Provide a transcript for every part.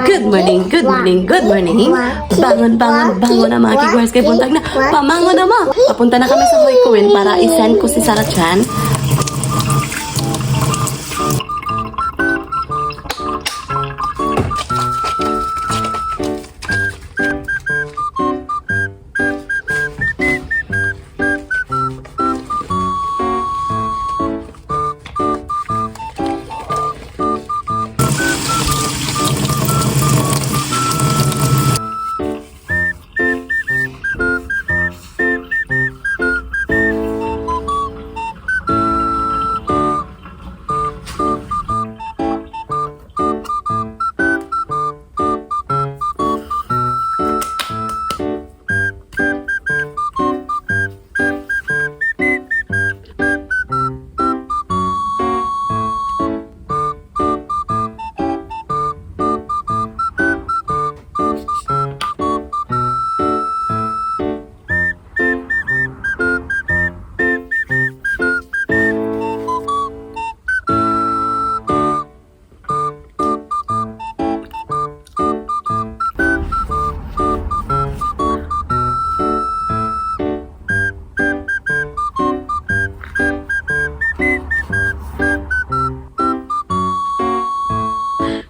good morning, good morning, good morning. Bangon, bangon, bangon na mga kigwars. Kaya buntag na, pamangon na mo. Papunta na kami sa Hoy Kuwin para isend ko si Sarah Chan.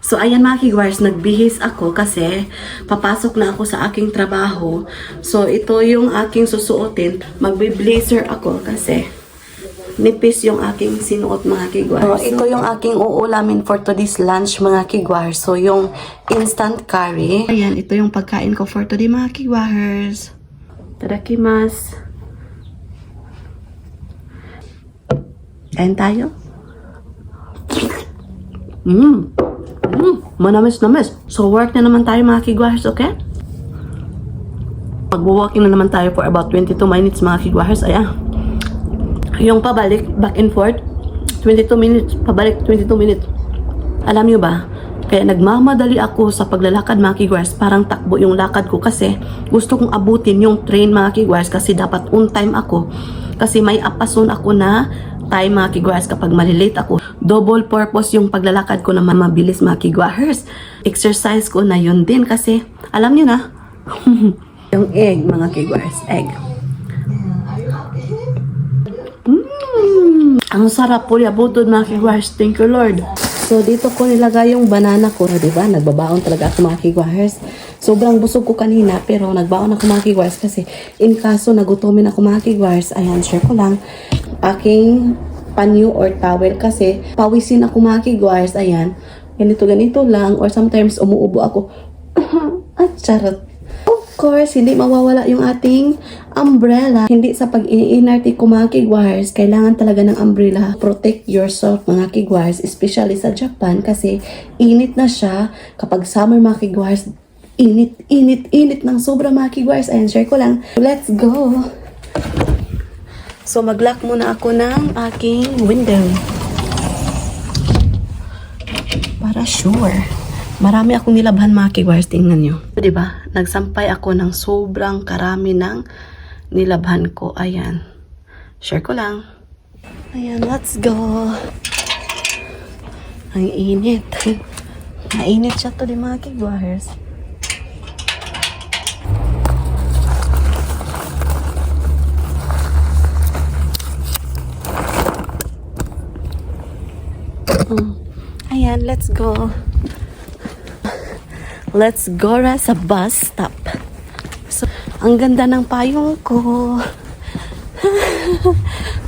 So, ayan mga kigwars, nagbihis ako kasi papasok na ako sa aking trabaho. So, ito yung aking susuotin. Magbe-blazer ako kasi nipis yung aking sinuot mga kigwars. So, ito yung aking uulamin for today's lunch mga kigwars. So, yung instant curry. Ayan, ito yung pagkain ko for today mga kigwars. Tadakimasu. Kain tayo? Manamis-namis. So, work na naman tayo mga kigwahers, okay? Mag-walking na naman tayo for about 22 minutes mga kigwahers. Ayan. Yung pabalik, back and forth, 22 minutes. Pabalik, 22 minutes. Alam nyo ba? Kaya nagmamadali ako sa paglalakad mga kigwahers. Parang takbo yung lakad ko kasi gusto kong abutin yung train mga kigwahers kasi dapat on time ako. Kasi may apason ako na time mga kigwahers kapag malilate ako. Double purpose yung paglalakad ko na mabilis mga kigwahers. Exercise ko na yun din kasi alam nyo na yung egg mga kigwahers, egg. Ang sarap po yabutod mga kigwahers. Thank you Lord. So dito ko nilagay yung banana ko, diba? Nagbabaon talaga ako mga kigwahers. Sobrang busog ko kanina pero nagbaon ako mga kigwahers kasi in kaso nagutomin ako mga kigwahers. Ayan, share ko lang aking panyo or towel kasi pawisin ako mga kigwahers. Ayan, ganito lang or sometimes umuubo ako. At charot. Of course, hindi mawawala yung ating umbrella. Hindi sa pag-iinarte ko mga kigwahers, kailangan talaga ng umbrella. Protect yourself mga kigwahers, especially sa Japan kasi init na siya. Kapag summer mga kigwahers, init ng sobra mga kigwahers. Ayan, share ko lang. Let's go! So, mag-lock muna ako ng aking window. Para sure. Marami akong nilabhan mga kigwahers. Tingnan nyo. Diba? Nagsampay ako ng sobrang karami ng nilabhan ko. Ayan. Share ko lang. Ayan, let's go. Ang init. Mainit siya to di mga kigwahers. Ayan, let's go. Let's go sa bus stop. So, ang ganda ng payong ko.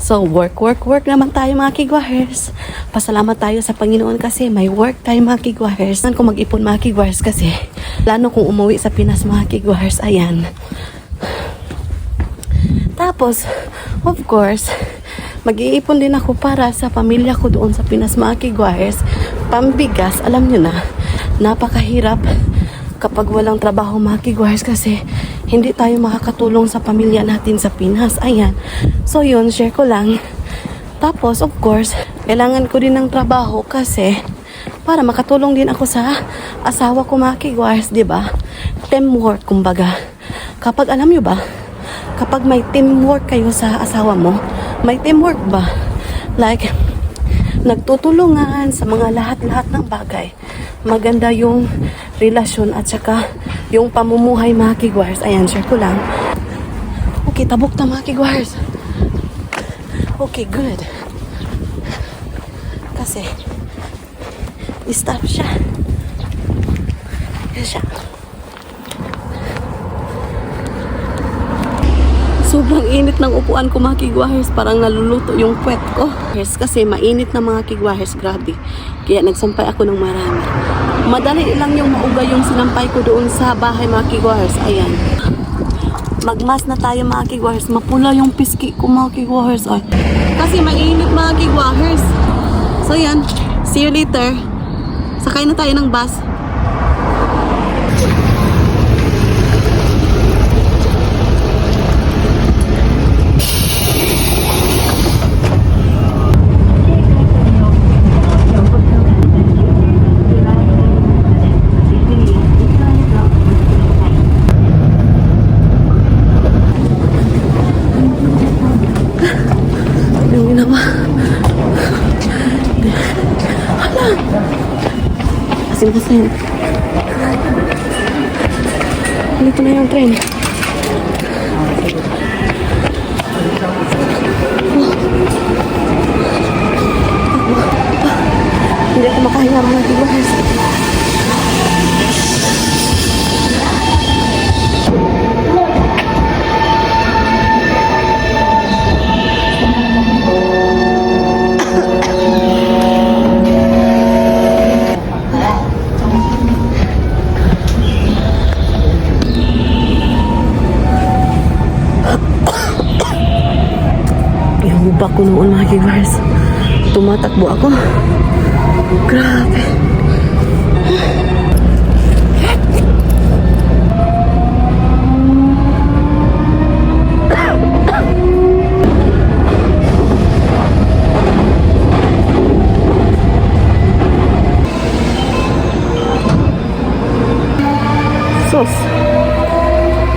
So, work naman tayo mga kigwahers. Pasalamat tayo sa Panginoon kasi may work tayo mga kigwahers. Saan ko mag-ipon mga kigwahers kasi plano kong umuwi sa Pinas mga kigwahers. Ayan. Tapos, of course, mag-iipon din ako para sa pamilya ko doon sa Pinas mga kigwahers. Pambigas, alam nyo na, napakahirap kapag walang trabaho mga kigwahers kasi hindi tayo makakatulong sa pamilya natin sa Pinas. Ayan. So yun, share ko lang. Tapos, of course, kailangan ko din ng trabaho kasi para makatulong din ako sa asawa ko mga kigwahers, diba? Teamwork, kumbaga. Kapag, alam nyo ba, kapag may teamwork kayo sa asawa mo, may teamwork ba? Like, nagtutulungan sa mga lahat-lahat ng bagay. Maganda yung relasyon at saka yung pamumuhay mga kigwars. Ayan, share ko lang. Okay, tabok na mga kigwars. Okay, good. Kasi, stop siya. Yan siya. Sobrang init ng upuan ko mga kigwahers. Parang naluluto yung puwet ko. Kasi mainit na mga kigwahers. Grabe. Kaya nagsampay ako ng marami. Madali lang yung mauga yung sinampay ko doon sa bahay mga kigwahers. Ayan. Magmas na tayo mga kigwahers. Mapula yung piski ko mga kigwahers. Ay. Kasi mainit mga kigwahers. So yan. See you later. Sakay na tayo ng bus. Yung ginawa. Hala! Asin-asin. Dito na yung train. Hindi ako makahinga mga kigwahers. Hubak ko noon mga kigwahers. Tumatakbo ako. Grabe. Sus.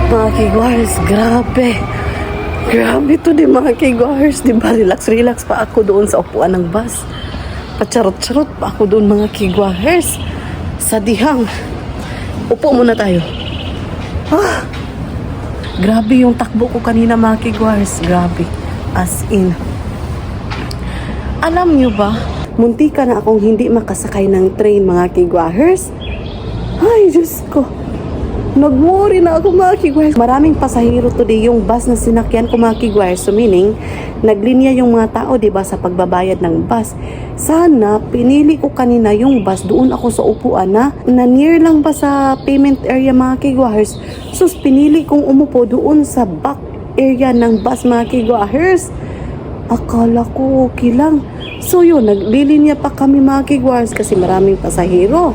Mga kigwahers, grabe. Grabe to di mga kigwahers. Diba relax pa ako doon sa upuan ng bus. Pacharot-charot pa ako doon mga kigwahers. Sa dihang. Upo muna tayo. Ah, grabe yung takbo ko kanina mga kigwahers. Grabe. As in. Alam nyo ba, muntika na akong hindi makasakay ng train mga kigwahers. Ay, Diyos ko. Nag-worry na ako mga kigwahers. Maraming pasahero today yung bus na sinakyan ko mga kigwahers. So meaning, naglinya yung mga tao diba sa pagbabayad ng bus. Sana, pinili ko kanina yung bus. Doon ako sa upuan na near lang ba sa payment area mga kigwahers. So pinili kong umupo doon sa back area ng bus mga kigwahers. Akala ko okay lang. So yun, naglilinya pa kami mga kigwahers kasi maraming pasahero.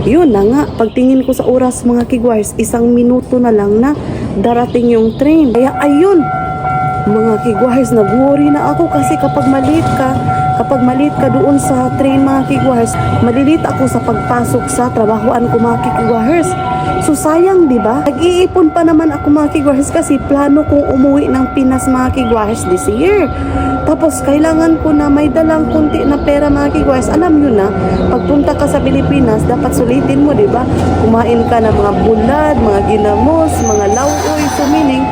Yun na nga, pagtingin ko sa oras mga kigwahers, 1 minuto na lang na darating yung train. Kaya ayun, mga kigwahers, nag-worry na ako kasi kapag maliit ka doon sa train mga kigwahers, malilit ako sa pagpasok sa trabahoan ko mga kigwahers. So sayang, di ba? Nag-iipon pa naman ako mga kigwahers kasi plano kong umuwi ng Pinas mga kigwahers this year. Tapos kailangan ko na may dalang kunti na pera mga kigwahers. Alam nyo na, pagpunta ka sa Pilipinas, dapat sulitin mo, di ba? Kumain ka ng mga bulad, mga ginamos, mga lauoy. So meaning,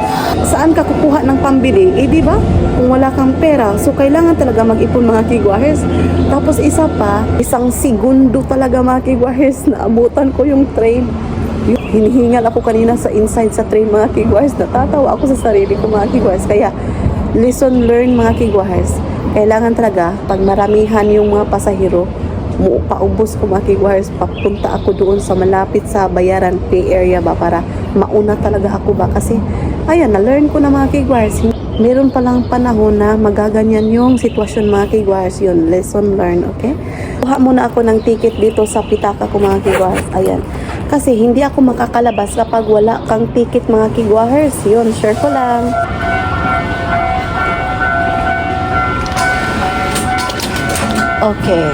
saan ka kukuha ng pambili? Eh, di ba? Kung wala kang pera. So kailangan talaga mag-ipon mga kigwahers. Tapos isa pa, 1 segundo talaga mga kigwahers na abutan ko yung train. Hinihingal ako kanina sa inside sa train mga kigwahers. Natatawa ako sa sarili ko mga kigwahers. Kaya lesson learned mga kigwahers. Kailangan talaga pag maramihan yung mga pasahero, paubos ko mga kigwahers, papunta ako doon sa malapit sa bayaran pay area ba para mauna talaga ako ba. Kasi ayan, na-learn ko na mga kigwahers. Meron palang panahon na magaganyan yung sitwasyon mga kigwahers. Yun, lesson learned, okay? Kuha muna ako ng ticket dito sa pitaka ko mga kigwahers. Ayan. Kasi hindi ako makakalabas kapag wala kang ticket mga kigwahers. Yun, share ko lang. Okay.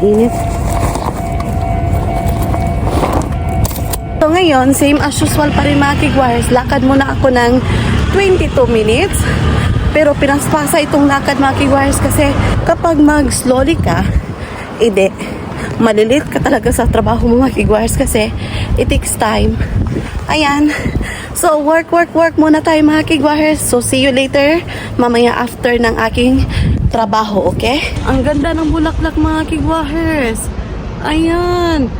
init. So ngayon, same as usual pa rin mga kigwires. Lakad muna ako ng 22 minutes. Pero pinaspasa itong lakad mga kigwires kasi kapag mag-slowly ka, malilit ka talaga sa trabaho mo mga kigwires kasi it takes time. Ayan. So, work muna tayo mga kigwires. So, see you later mamaya after ng aking trabaho, okay? Ang ganda ng bulaklak mga kigwires. Ayan.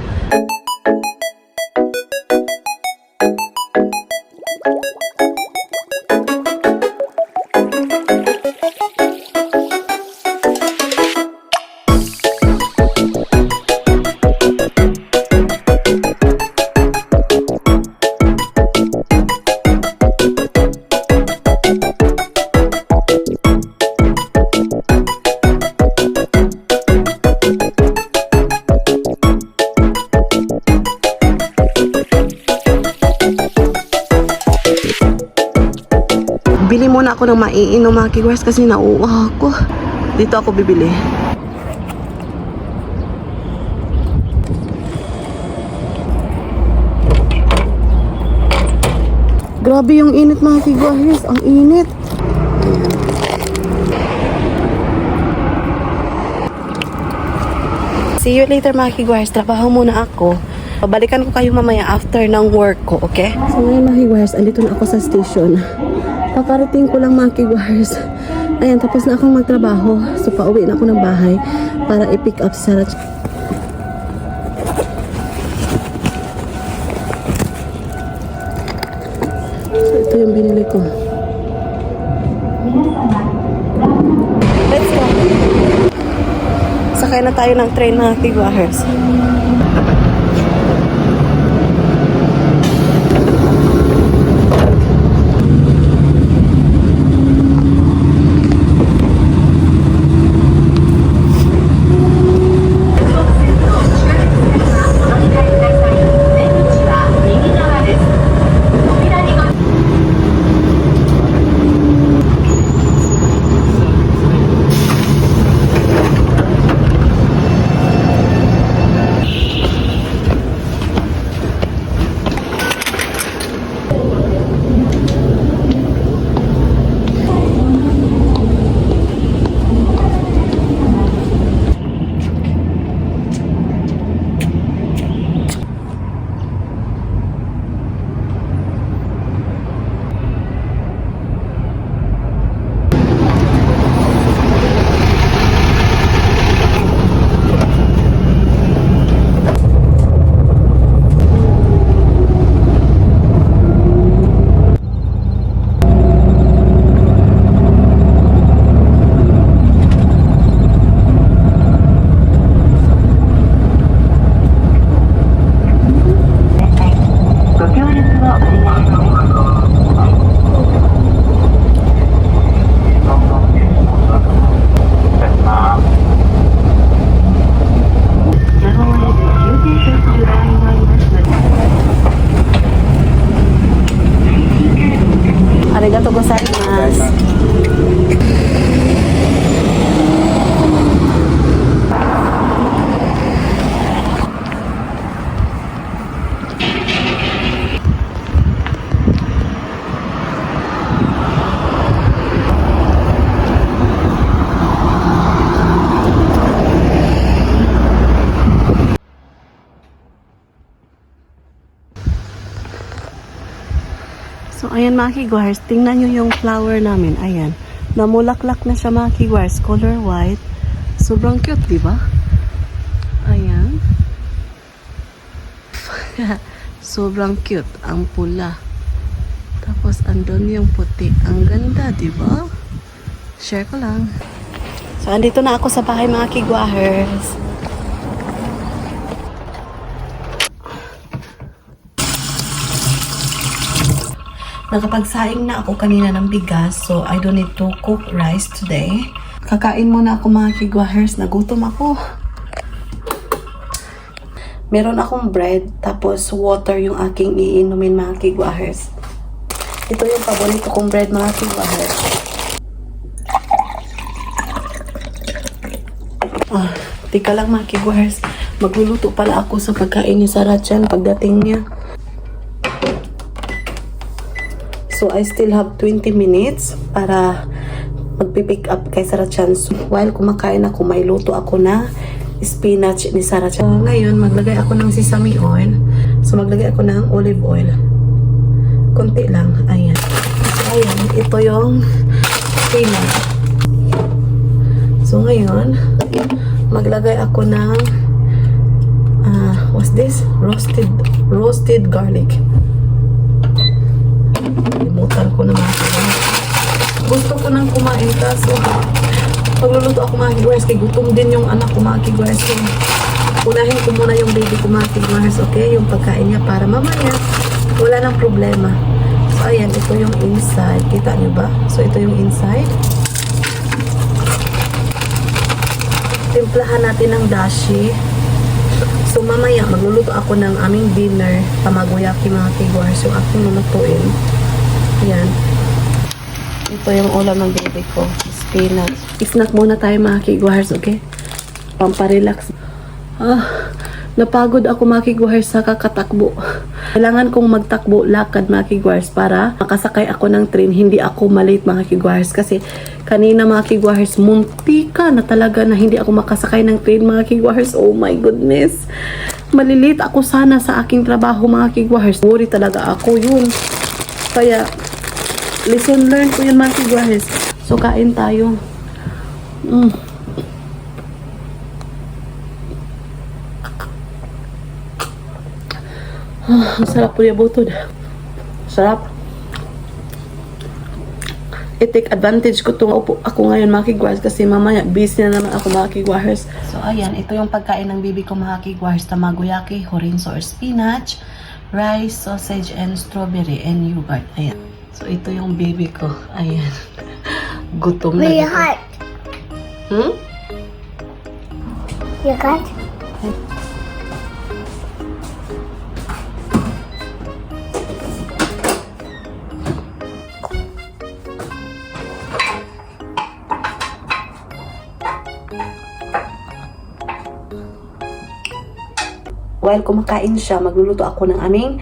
Bili muna ako ng maiinom mga kigwires kasi nauuha ako. Dito ako bibili. Grabe yung init mga kigwires. Ang init. See you later mga kigwires. Trabaho muna ako. Pabalikan ko kayo mamaya after ng work ko, okay? So ngayon mga kigwires, andito na ako sa station. Kakarating ko lang mga kigwires. Ayan, tapos na akong magtrabaho. So pauwi na ako ng bahay para i-pick up si Sarah. So ito yung binili ko. Let's go. Sakay na tayo ng train mga kigwires. Arigato gozaimasu. So, ayan mga kigwires, tingnan nyo yung flower namin. Ayan, namulaklak na siya mga kigwires, color white. Sobrang cute, di ba? Ayan. Sobrang cute, ang pula. Tapos, andun yung puti. Ang ganda, di ba? Share ko lang. So, andito na ako sa bahay mga kigwires. Nakapagsaing na ako kanina ng bigas, so I don't need to cook rice today. Kakain muna ako mga kigwahers, nagutom ako. Meron akong bread, tapos water yung aking iinumin mga kigwahers. Ito yung paborito kong bread mga kigwahers. Tika lang mga kigwars. Magluluto pala ako sa pagkain ni Sarachan pagdating niya. So, I still have 20 minutes para magpipick up kay Sarachan. So, while kumakain ako, may luto ako na spinach ni Sarachan. So, ngayon, maglagay ako ng sesame oil. So, maglagay ako ng olive oil. Konti lang. Ayan. So, ayan. Ito yung spinach. So, ngayon, maglagay ako ng what's this? Roasted garlic. Limutan ko naman. Gusto ko nang kumain kaso pagluluto ako mga kigwars kay gutom din yung anak ko mga kigwars. So, unahin ko muna yung baby ko mga kigwars, okay? Yung pagkain niya para mamaya wala nang problema. So, ayan. Ito yung inside. Kita niyo ba? So, ito yung inside. Timplahan natin ng dashi. So, mamaya, magluluto ako ng aming dinner, tamagoyaki mga kigwars, yung aking lulutuin. Ayan. Ito yung ulam ng baby ko, spinach. Snack muna tayo mga kigwars, okay? Pamparelax. Napagod ako mga kigwars sa kakatakbo. Kailangan kong magtakbo, lakad mga kigwars para makasakay ako ng train. Hindi ako malate mga kigwars kasi kanina mga kigwars, muntika na talaga na hindi ako makasakay ng train mga kigwars. Oh my goodness. Malilate ako sana sa aking trabaho mga kigwars. Worry talaga ako yun. Kaya, lesson learned ko yun mga kigwars. So, kain tayo. Ang sarap po yung butod. Sarap. I-take advantage ko itong upo ako ngayon mga kigwars kasi mamaya busy na naman ako mga kigwars. So ayan, ito yung pagkain ng baby ko mga kigwars. Tamagoyaki, horinso or spinach, rice, sausage, and strawberry, and yogurt. Ayan. So ito yung baby ko. Ayan. Gutom na Your gutom. heart. Your heart. While kumakain siya, magluluto ako ng aming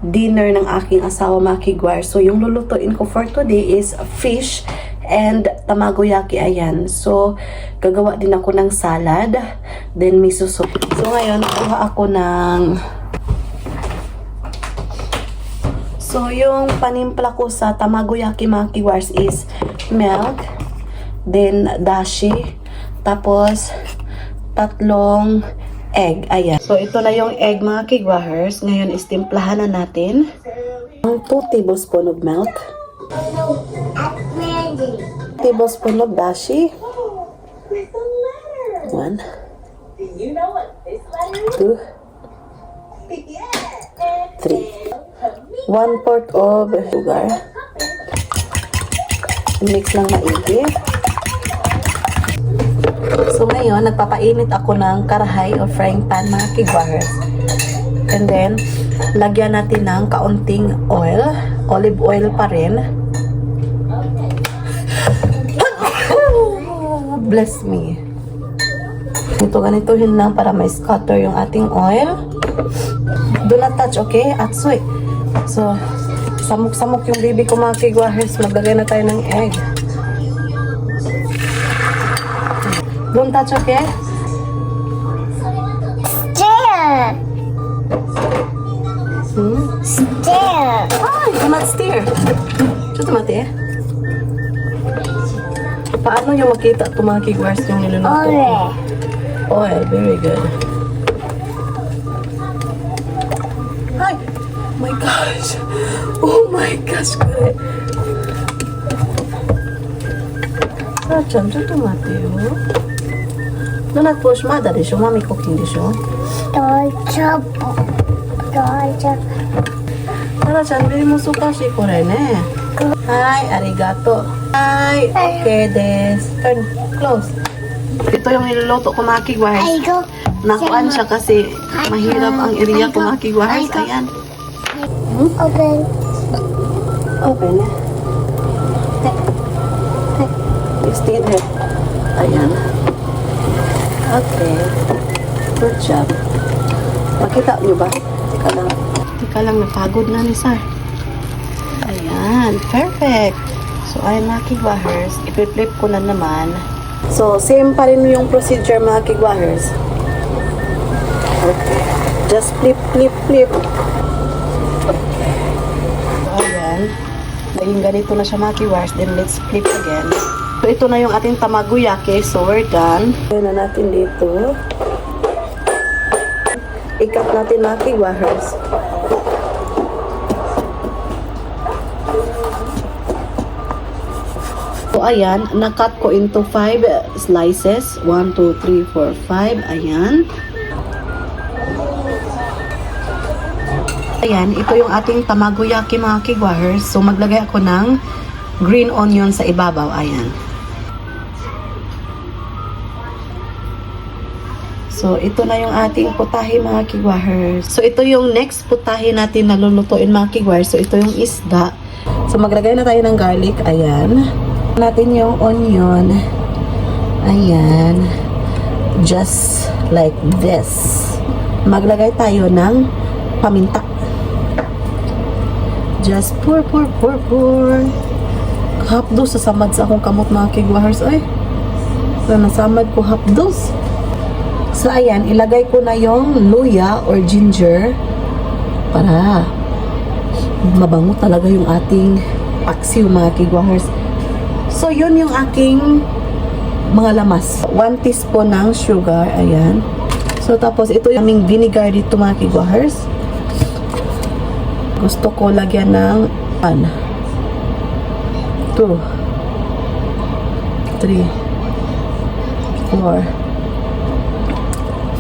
dinner ng aking asawa mga kigwars. So, yung lulutuin ko for today is fish and tamagoyaki. Ayan. So, gagawa din ako ng salad. Then, miso soup. So, ngayon, kuha ako ng... So, yung panimpla ko sa tamagoyaki mga kigwars is milk, then dashi, tapos 3 egg. Ayan. So, ito na yung egg mga kigwahers. Ngayon, istimplahan na natin ang 2 tablespoon of milk, 2 tablespoon of dashi, 1, 2, 3, 1/4 of sugar. Mix lang maigi. So ngayon, nagpapainit ako ng karahay o frying pan mga kigwahers. And then, lagyan natin ng kaunting oil. Olive oil pa rin. Bless me. Ito, ganituhin lang para may scatter yung ating oil. Do not touch, okay? At sweet. So, samok-samok yung baby ko mga kigwahers. Maglagay na tayo ng egg. Don't touch, okay? Stir. Stir. Ay, do not stir. Ito mati eh. Paano nyo makita ito mga kigwars yung niluluto? Oil. Oil, very good. Ay, my gosh. Oh my gosh, good. Rachan, ito mati oh. Do not push, mada deしょ? Mommy cooking deしょ? Torchop. Torchop. Rachan, very musukashiこれね. Hi, arigato. Hi, okay des. Turn, close. Ito yung niluluto ko mga kigwars. I go. Nakuan siya kasi mahirap ang area ko mga kigwars. Ayan. Open. Open na. You stay there. Ayan. Okay. job. Makita nyo ba? Teka lang, napagod na ni Sar. Ayan, perfect. So, ayan mga kigwahers, ipi-flip ko na naman. So, same pa rin yung procedure mga kigwahers. Okay. Just flip, flip, flip. So, ayan. Dahil ganito na siya mga kigwahers, then let's flip again. So, ito na yung ating tamagoyaki. So, we're done. Ayan na natin dito. I-cut natin mga kigwahers. So, ayan, na-cut ko into 5 slices. 1, 2, 3, 4, 5. Ayan. Ayan, ito yung ating tamagoyaki mga kigwahers. So, maglagay ako ng green onion sa ibabaw. Ayan. So, ito na yung ating putahe mga kigwahers. So, ito yung next putahe natin na lulutuin mga kigwahers. So, ito yung isda. So, maglagay na tayo ng garlic. Ayan. Natin yung onion. Ayan. Just like this. Maglagay tayo ng paminta. Just pour. Hapdos sa samad sa akong kamot mga kigwahers. Ay, so nasamad ko hapdos. So ayan, ilagay ko na yung luya or ginger para mabango talaga yung ating paksiw mga kigwahers. So, yun yung aking mga lamas. 1 teaspoon ng sugar. Ayan. So, tapos ito yung aming vinegar dito mga kigwahers. Gusto ko lagyan ng 1, 2, 3, 4,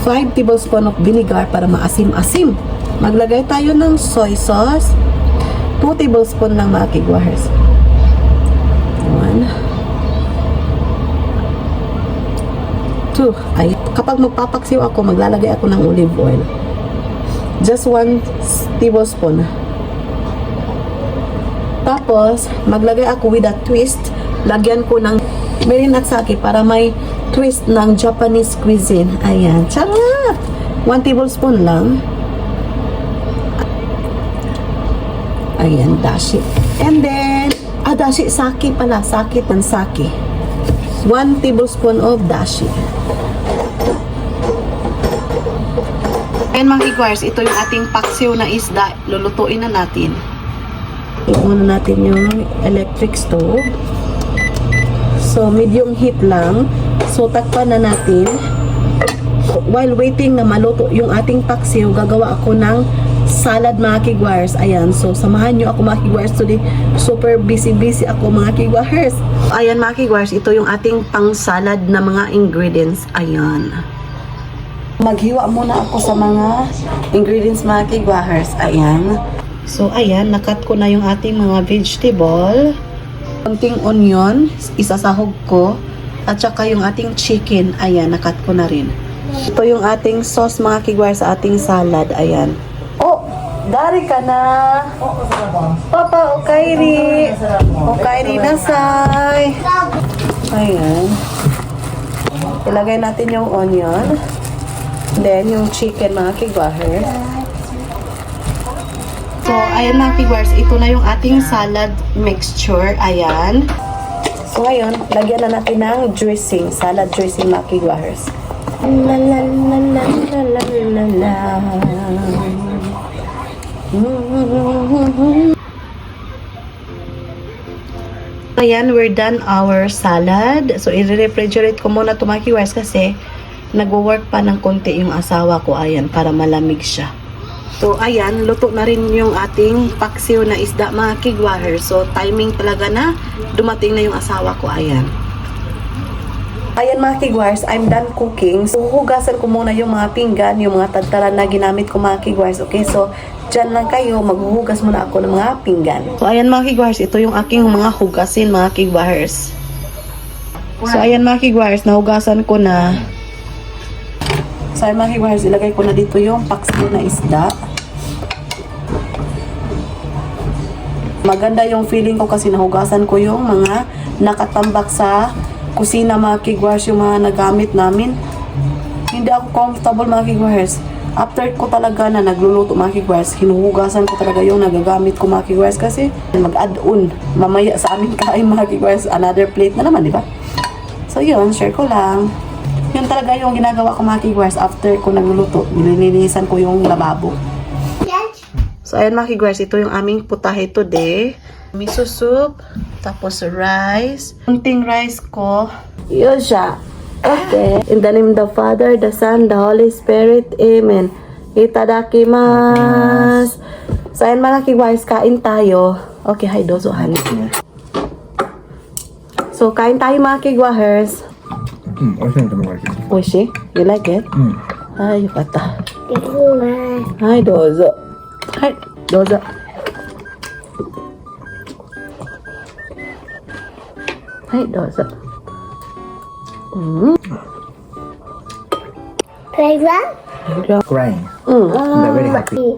5 tablespoon of vinegar para maasim-asim. Maglagay tayo ng soy sauce. 2 tablespoon ng mga kigwahers. 1, 2. Ay, kapag magpapaksiw ako, maglalagay ako ng olive oil. Just 1 tablespoon. Tapos, maglagay ako with a twist. Lagyan ko ng mirin at sake para may twist ng Japanese cuisine. Ayan. Charot! 1 tablespoon lang. Ayan, dashi. And then, dashi, sake pala. Sake ng sake. 1 tablespoon of dashi. And mga kigwahers, ito yung ating paksiw na isda. Lulutuin na natin. Muna natin yung electric stove. So, medium heat lang. So, takpan na natin. While waiting na maluto yung ating paksiw, gagawa ako ng salad mga kigwahers. Ayan. So, samahan nyo ako mga kigwahers today. Super busy ako mga kigwahers. Ayan mga kigwahers, ito yung ating pang salad na mga ingredients. Ayan. Maghiwa muna ako sa mga ingredients mga kigwahers. Ayan. So, ayan. Nakat ko na yung ating mga vegetable. Konting onion, isasahog ko. At saka yung ating chicken. Ayan, nakat ko na rin. Ito yung ating sauce mga kigwahers sa ating salad. Ayan. Oh, dari ka na. Papa, okairi. Okairi nasay. Ayan. Ilagay natin yung onion. Then, yung chicken mga kigwahers. So, ayan mga kigwahers. Ito na yung ating salad mixture. Ayan. So, ngayon, lagyan na natin ng dressing. Salad dressing mga kigwahers. La la la la la la la. Ayan, we're done our salad. So, i-refrigerate ko muna ito mga kigwahers kasi nagwo-work pa ng konti yung asawa ko. Ayan, para malamig siya. So, ayan, luto na rin yung ating paksiw na isda mga kigwahers. So, timing talaga na dumating na yung asawa ko. Ayan. Ayan mga kigwahers, I'm done cooking. So, hugasan ko muna yung mga pinggan, yung mga tagtaran na ginamit ko mga kigwahers. Okay, so, dyan lang kayo, maghuhugas muna ako ng mga pinggan. So, ayan mga kigwahers, ito yung aking mga hugasin mga kigwahers. So, ayan mga kigwahers, nahugasan ko na. So, ayan mga kigwahers, ilagay ko na dito yung paksiw na isda. Maganda yung feeling ko kasi nahugasan ko yung mga nakatambak sa kusina mga kigwahers, yung mga nagamit namin. hindi ako comfortable mga kigwars. After ko talaga na nagluluto mga kigwars, hinuhugasan ko talaga yung nagagamit ko mga kigwars kasi mag-add-on mamaya sa aming kain mga kigwars, another plate na naman, di ba? So yun, share ko lang. Yun talaga yung ginagawa ko mga kigwars after ko nagluluto. Nililinisan ko yung lababo. So ayan mga kigwars, ito yung aming putahe today. Miso soup, tapos rice. Kunting rice ko. Yun siya. Okay. In the name of the Father, the Son, the Holy Spirit. Amen. Itadakimasu. So ayan mga kigwars, kain tayo. Okay, hi dozo, honey. So kain tayo mga kigwars. 美味しいのと思うけど。 Oishi? You like it? うん。 Ay, yukata. できます Hi, dozo. Hi, dozo. Hi, dozo. Playground? Crying. Mm. They're very happy.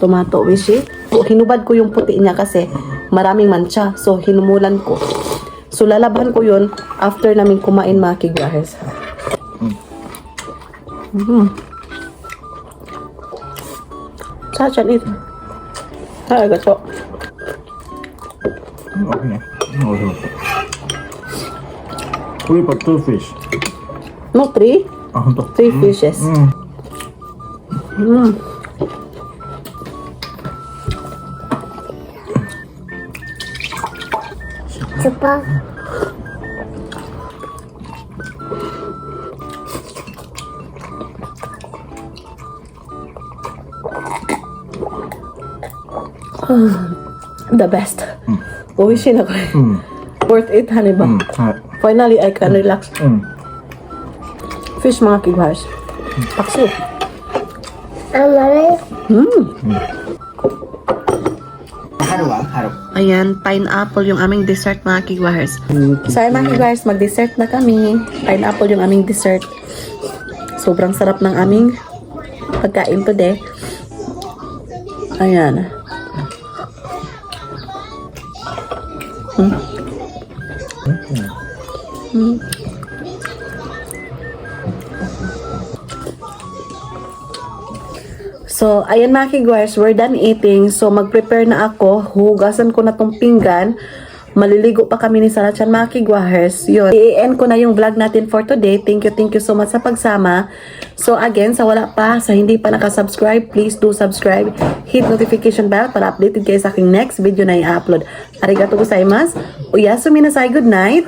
Tomato, wishi. Hinubad ko yung puti niya kasi maraming mancha. So, hinumulan ko. So, lalaban ko yun after namin kumain mga kigwahers. Sachan it. Ay, gato. 美味しいね。美味しい。We put two fish. No, 3? あ、ほんと。 3 fishes. うん。 Super. The best. Uwishin ako. うん。 Worth it, honey ba? うん。はい。 Finally, I can relax. うん。 Fish mga kigwahers. Pakso. Amari. 春は春。 Ayan, pineapple yung aming dessert mga kigwahers. So ayan mga kigwahers, mag-dessert na kami. Pineapple yung aming dessert. Sobrang sarap ng aming pagkain today. Ayan. So, ayan mga kigwars, we're done eating. So, mag-prepare na ako. Hugasan ko na tong pinggan. Maliligo pa kami ni Sarachan mga kigwars. Yun. I-end ko na yung vlog natin for today. Thank you so much sa pagsama. So, again, sa wala pa, sa hindi pa nakasubscribe, please do subscribe. Hit notification bell para updated kayo sa aking next video na i-upload. Arigato gozaimasu. Oyasumi nasai. Good night.